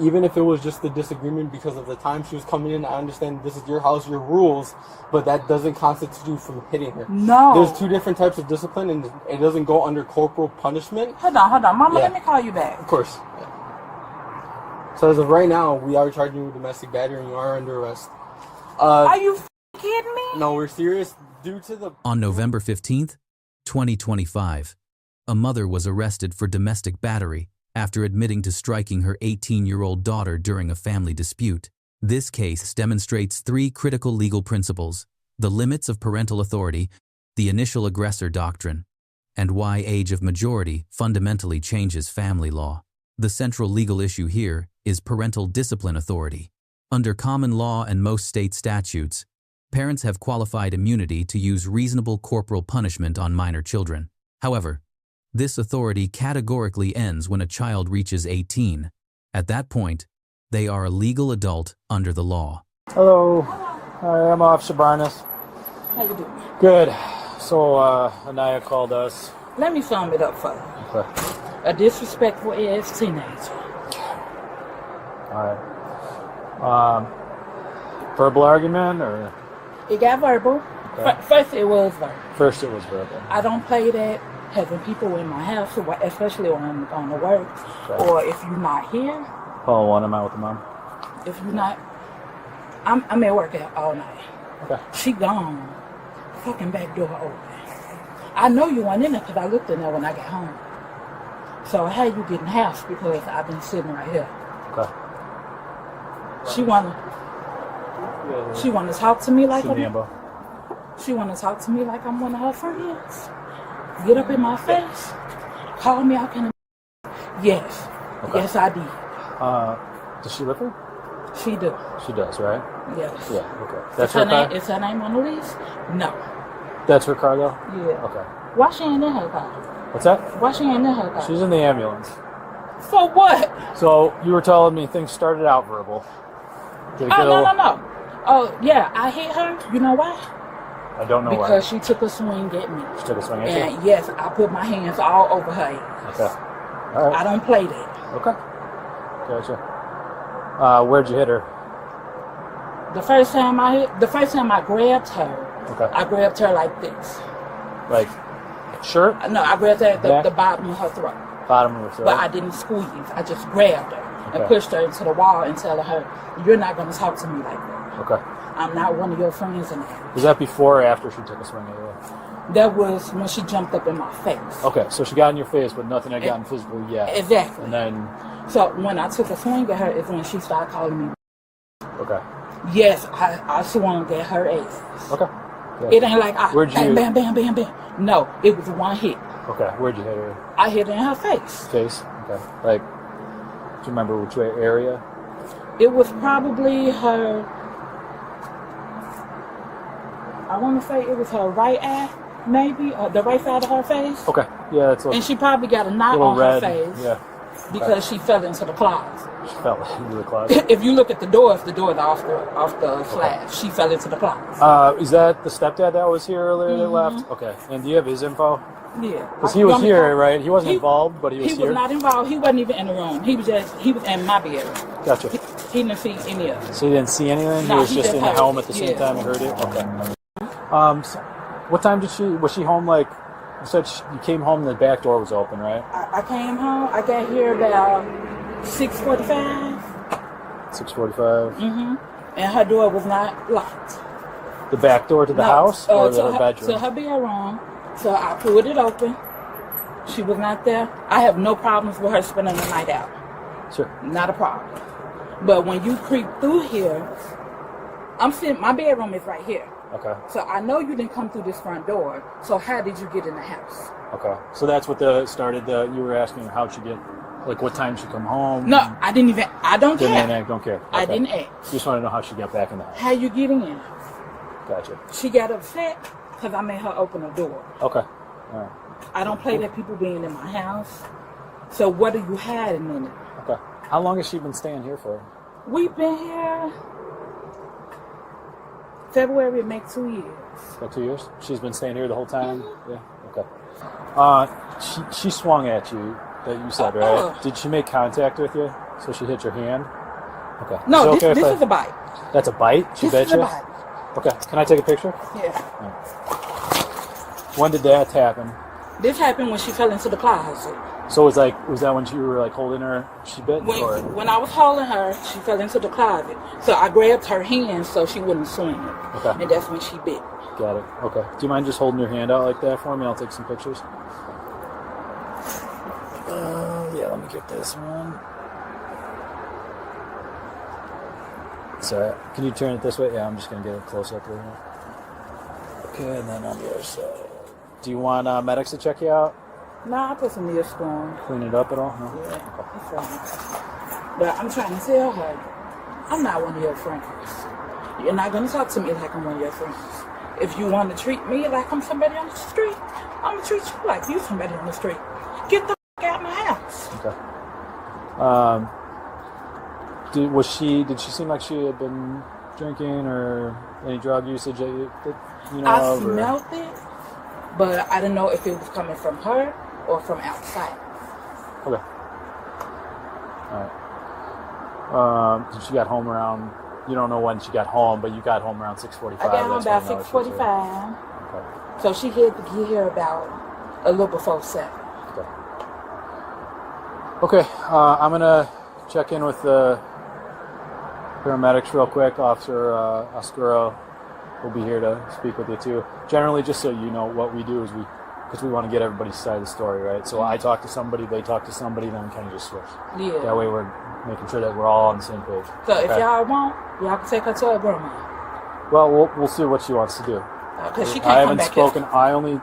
even if it was just a disagreement because of the time she was coming in, I understand this is your house, your rules, but that doesn't constitute you from hitting her. No. There's two different types of discipline, and it doesn't go under corporal punishment. Hold on. Mama, let me call you back. Of course. Yeah. So as of right now, we are charging you with domestic battery and you are under arrest. Are you kidding me? No, we're serious. Due to the... On November 15th, 2025, a mother was arrested for domestic battery after admitting to striking her 18-year-old daughter during a family dispute. This case demonstrates three critical legal principles: the limits of parental authority, the initial aggressor doctrine, and why age of majority fundamentally changes family law. The central legal issue here is parental discipline authority. Under common law and most state statutes, parents have qualified immunity to use reasonable corporal punishment on minor children. However, this authority categorically ends when a child reaches 18. At that point, they are a legal adult under the law. Hello. Hi, I'm Officer Barnes. How you doing? Good. So, Anaya called us. Let me sum it up for you. Okay. A disrespectful ass teenager. Alright. Verbal argument, or? It got verbal. Okay. First it was verbal. First it was verbal. I don't play that. Having people in my house, especially when I'm going to work, Okay. or if you're not here. Oh, one, I'm out with the mom. If you're not, I'm at work all night. Okay. She gone. Fucking back door open. I know you weren't in there because I looked in there when I got home. So how you get in the house? Because I've been sitting right here. Okay. She wanna talk to me like she wanna talk to me like I'm one of her friends. Get up in my face. Call me out in the... Yes. Okay. Yes, I did. Does she live here? She do. She does, right? Yes. Yeah, okay. That's her car? Is her name on the list? No. That's her car, though? Yeah. Okay. Why she ain't in her car? What's that? Why she ain't in her car? She's in the ambulance. For what? So, you were telling me things started out verbal. No. Oh, yeah, I hit her. You know why? I don't know why. Because she took a swing at me. She took a swing at you? And yes, I put my hands all over her ass. Okay. All right. I don't play that. Okay. Gotcha. Where'd you hit her? The first time I grabbed her, Okay. I grabbed her like this. Like, shirt? No, I grabbed her Back? at the bottom of her throat. Bottom of her throat? But I didn't squeeze. I just grabbed her and Okay. pushed her into the wall and telling her, you're not going to talk to me like that. Okay. I'm not one of your friends in that. Was that before or after she took a swing at you? That was when she jumped up in my face. Okay, so she got in your face, but nothing had gotten physical yet. Exactly. And then... So when I took a swing at her is when she started calling me. Okay. Yes, I swung at her ass. Okay. Good. It ain't like bam, bam. No, it was one hit. Okay, where'd you hit her? I hit her in her face. Face? Okay. Like, do you remember which area? It was probably her... I want to say it was her right eye, maybe, or the right side of her face. Okay. Yeah, that's And she probably got a knot on red. her face. Yeah. Because she fell into the closet. She fell into the closet. If you look at the door, if the door is off the slab, she fell into the closet. Is that the stepdad that was here earlier that left? Okay. And do you have his info? Yeah. Because he was here, right? He wasn't involved, but he was here. He was not involved. He wasn't even in the room. He was in my bedroom. Gotcha. He didn't see any of it. So he didn't see anything? No, he was he just just in the heard home it. at the same Yeah. time and heard it? Okay. So what time was she home, like, you said you came home and the back door was open, right? I came home. I got here about 6:45. 6:45. Mm-hmm. And her door was not locked. The back door to the house or her bedroom? To her bedroom. So I pulled it open. She was not there. I have no problems with her spending the night out. Sure. Not a problem. But when you creep through here, my bedroom is right here. Okay. So I know you didn't come through this front door. So how did you get in the house? Okay. So that's what you were asking, how'd she get, like, what time she come home? No, I didn't even, I don't care. Don't care. Okay. I didn't ask. You just want to know how she got back in the house. How you getting in? Gotcha. She got upset because I made her open the door. Okay. All right. I don't play that people being in my house. So what are you hiding in it? Okay. How long has she been staying here for? We've been here. February will make 2 years. About 2 years? She's been staying here the whole time? Mm-hmm. Yeah. Okay. She swung at you, that you said, right? Did she make contact with you? So she hit your hand? Okay. No, Is it okay this if is a bite. That's a bite? She This bit is a you? bite. Okay. Can I take a picture? Yeah. When did that happen? This happened when she fell into the closet. So was that when you were like holding her, she bit? Or? When I was holding her, she fell into the closet. So I grabbed her hand so she wouldn't swing it. Okay. And that's when she bit. Got it. Okay. Do you mind just holding your hand out like that for me? I'll take some pictures. Yeah, let me get this one. Sorry. Can you turn it this way? Yeah, I'm just going to get a close-up right here. Okay, and then on the other side. Do you want medics to check you out? No, I put some Neosporin. Clean it up at all? No? Yeah, that's right. But I'm trying to tell her, I'm not one of your friends. You're not going to talk to me like I'm one of your friends. If you want to treat me like I'm somebody on the street, I'm going to treat you like you somebody on the street. Get the f*** out of my house. Okay. Did she seem like she had been drinking or any drug usage that you know I of? smelled it, but I didn't know if it was coming from her or from outside. Okay. All right. She got home around, you don't know when she got home, but you got home around 6:45. I got home about 6:45. Okay. So she had to get here about a little before 7. Okay. I'm going to check in with the paramedics real quick. Officer Oscuro will be here to speak with you too. Generally, just so you know, what we do is because we want to get everybody's side of the story, right? So I talk to somebody, they talk to somebody, then we kind of just switch. Yeah. That way we're making sure that we're all on the same page. So if y'all want, y'all can take her to her grandma. Well, we'll see what she wants to do. Because she I can't come haven't back spoken. here.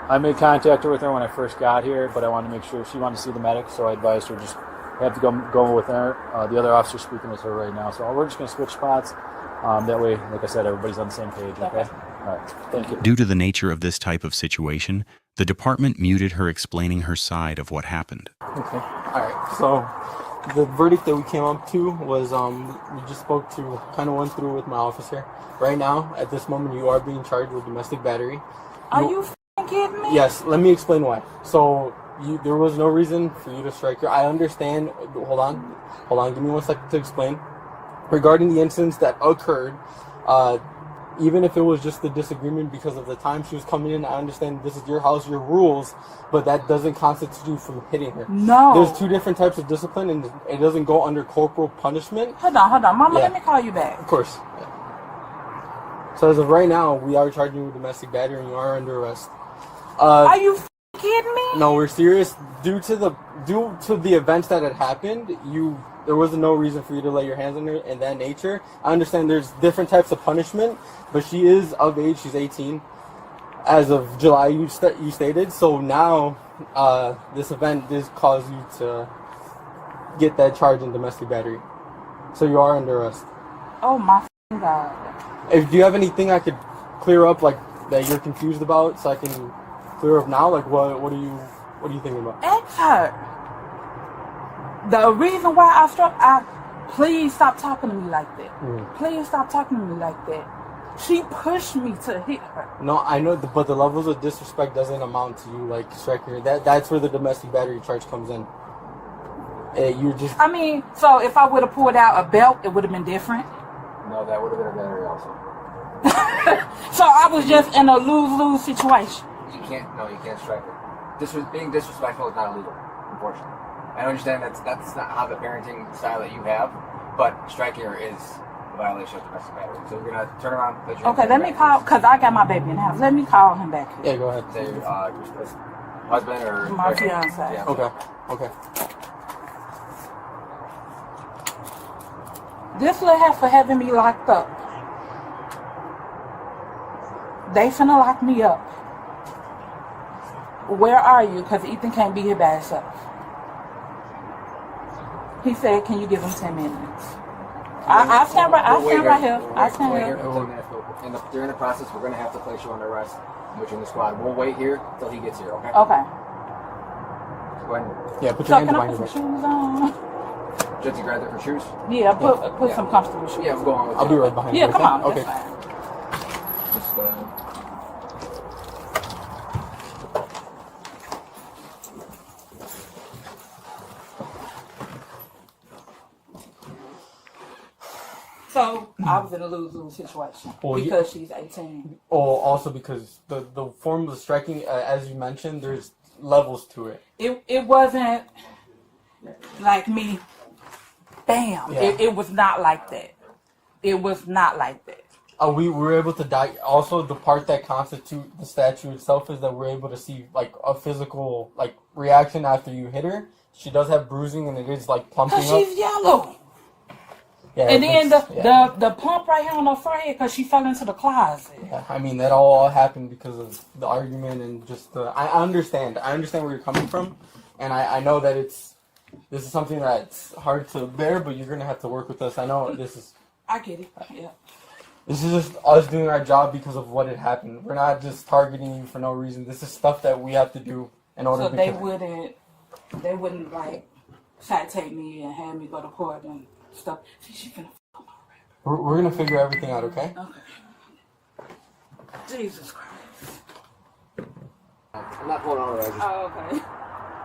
I made contact with her when I first got here, but I wanted to make sure she wanted to see the medic, so I advised her just have to go with her. The other officer's speaking with her right now, so we're just going to switch spots. That way, like I said, everybody's on the same page. Okay. All right. Thank you. Due to the nature of this type of situation, the department muted her explaining her side of what happened. Okay. All right. So the verdict that we came up to was we just spoke to, kind of went through with my officer. Right now, at this moment, you are being charged with domestic battery. Are you f***ing kidding me? Yes. Let me explain why. So there was no reason for you to strike her. I understand. Hold on. Give me 1 second to explain. Regarding the incidents that occurred, even if it was just the disagreement because of the time she was coming in, I understand this is your house, your rules, but that doesn't constitute you from hitting her. No. There's 2 different types of discipline, and it doesn't go under corporal punishment. Hold on. Mama, Yeah. let me call you back. Of course. Yeah. So as of right now, we are charging you with domestic battery, and you are under arrest. Are you f***ing kidding me? No, we're serious. Due to the events that had happened, there was no reason for you to lay your hands on her in that nature. I understand there's different types of punishment, but she is of age. She's 18. As of July, you stated. So now, this event did cause you to get that charge in domestic battery. So you are under arrest. Oh my f***ing God. Do you have anything I could clear up, like that you're confused about, so I can clear up now? Like what are you thinking about? Ask her. The reason why please stop talking to me like that. Please stop talking to me like that. She pushed me to hit her. No, I know, but the levels of disrespect doesn't amount to you like striking her. That's where the domestic battery charge comes in. I mean, so if I would have pulled out a belt, it would have been different. No, that would have been a battery also. So I was just in a lose-lose situation. You can't strike her. Being disrespectful is not illegal, unfortunately. I understand that's not how the parenting style that you have, but striking her is a violation of domestic battery. So we're gonna turn around. Okay, let me call, because I got my baby in the house. Let me call him back here. Yeah, go ahead. Say your husband or My fiance. Yeah. Okay. This little heifer having me locked up. They finna lock me up. Where are you? Because Ethan can't be here by himself. He said, can you give him 10 minutes? I stand right here. I stand here. During the process, we're going to have to place you under arrest and put you in the squad. We'll wait here until he gets here, okay? Okay. Go ahead. Yeah, put So your hands can I behind put some your back. shoes on? Just to grab different shoes? Yeah, put some comfortable shoes. Yeah, we'll go on with I'll be right behind you. Yeah, come on. Okay. That's fine. Just, So I was in a lose-lose situation Well, because she's 18. Oh, also because the form of striking, as you mentioned, there's levels to it. It wasn't like me. Bam. Yeah. It was not like that. It was not like that. We were able to also the part that constitutes the statue itself is that we're able to see like a physical like reaction after you hit her. She does have bruising and it is like plumping Cause up. she's yellow. Yeah, And then the pump right here on her forehead because she fell into the closet. Yeah, I mean that all happened because of the argument and just the. I understand where you're coming from, and I know that this is something that's hard to bear, but you're gonna have to work with us. I know this is. I get it. Yeah. This is just us doing our job because of what had happened. We're not just targeting you for no reason. This is stuff that we have to do in order. So to they wouldn't like citate me and have me go to court and stuff. See, she finna f*** my record. We're gonna figure everything out, okay? Okay. Jesus Christ. I'm not pulling on her. I just Oh, okay.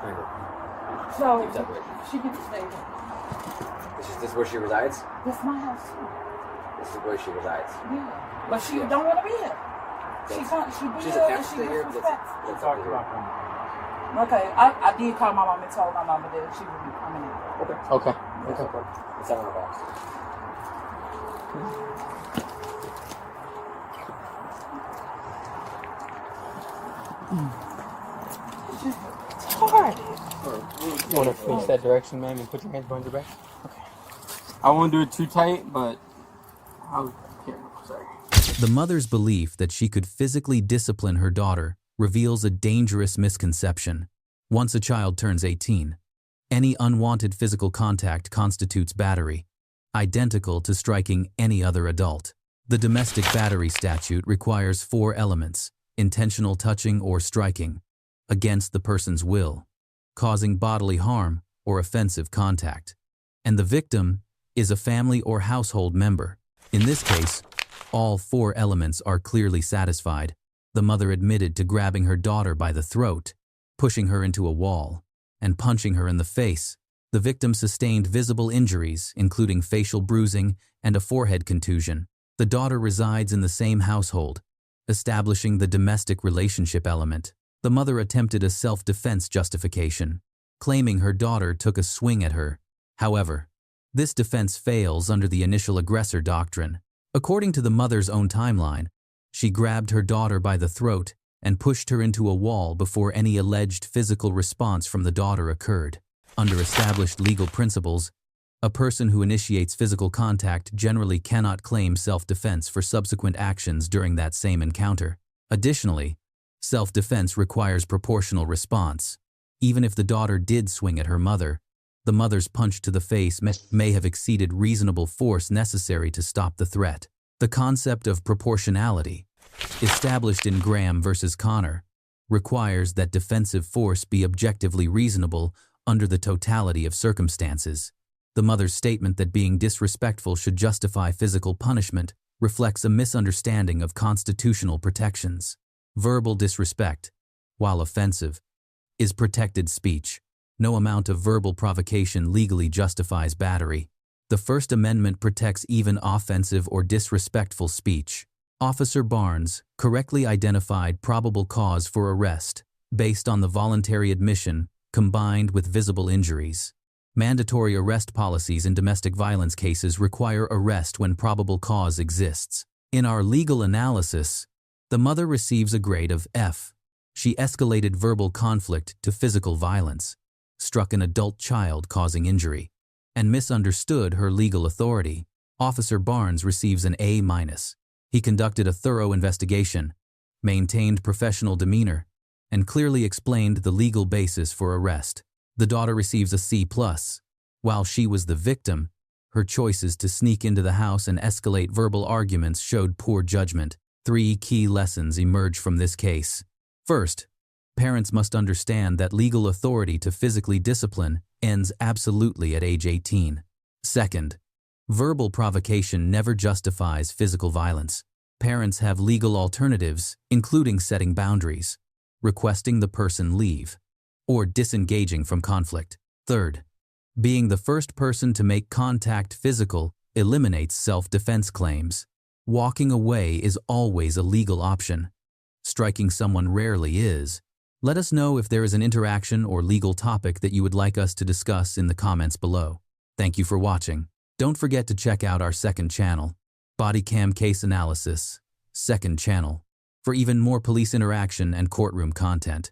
trying to So keep separate. she gets to stay there. This is where she resides. That's my house too. This is where she resides. Yeah. But she don't want to be here. She be She's here and attached she to here. disrespectful. Let's talk about her. Okay, I did call my mom and told my mama that she would be coming in. Okay. It's on her box. It's hard. You want to face that direction, ma'am, and put your hands behind your back? Okay. I won't do it too tight, but here. Sorry. The mother's belief that she could physically discipline her daughter reveals a dangerous misconception. Once a child turns 18, any unwanted physical contact constitutes battery, identical to striking any other adult. The domestic battery statute requires 4 elements: intentional touching or striking, against the person's will, causing bodily harm or offensive contact, and the victim is a family or household member. In this case, all 4 elements are clearly satisfied. The mother admitted to grabbing her daughter by the throat, pushing her into a wall, and punching her in the face. The victim sustained visible injuries, including facial bruising and a forehead contusion. The daughter resides in the same household, establishing the domestic relationship element. The mother attempted a self-defense justification, claiming her daughter took a swing at her. However, this defense fails under the initial aggressor doctrine. According to the mother's own timeline, she grabbed her daughter by the throat and pushed her into a wall before any alleged physical response from the daughter occurred. Under established legal principles, a person who initiates physical contact generally cannot claim self-defense for subsequent actions during that same encounter. Additionally, self-defense requires proportional response. Even if the daughter did swing at her mother, the mother's punch to the face may have exceeded reasonable force necessary to stop the threat. The concept of proportionality, established in Graham versus Connor, requires that defensive force be objectively reasonable under the totality of circumstances. The mother's statement that being disrespectful should justify physical punishment reflects a misunderstanding of constitutional protections. Verbal disrespect, while offensive, is protected speech. No amount of verbal provocation legally justifies battery. The First Amendment protects even offensive or disrespectful speech. Officer Barnes correctly identified probable cause for arrest based on the voluntary admission combined with visible injuries. Mandatory arrest policies in domestic violence cases require arrest when probable cause exists. In our legal analysis, the mother receives a grade of F. She escalated verbal conflict to physical violence, struck an adult child causing injury, and misunderstood her legal authority. Officer Barnes receives an A-. He conducted a thorough investigation, maintained professional demeanor, and clearly explained the legal basis for arrest. The daughter receives a C+. While she was the victim, her choices to sneak into the house and escalate verbal arguments showed poor judgment. 3 key lessons emerge from this case. First, parents must understand that legal authority to physically discipline ends absolutely at age 18. Second, verbal provocation never justifies physical violence. Parents have legal alternatives, including setting boundaries, requesting the person leave, or disengaging from conflict. Third, being the first person to make contact physical eliminates self-defense claims. Walking away is always a legal option. Striking someone rarely is. Let us know if there is an interaction or legal topic that you would like us to discuss in the comments below. Thank you for watching. Don't forget to check out our second channel, Bodycam Case Analysis, second channel, for even more police interaction and courtroom content.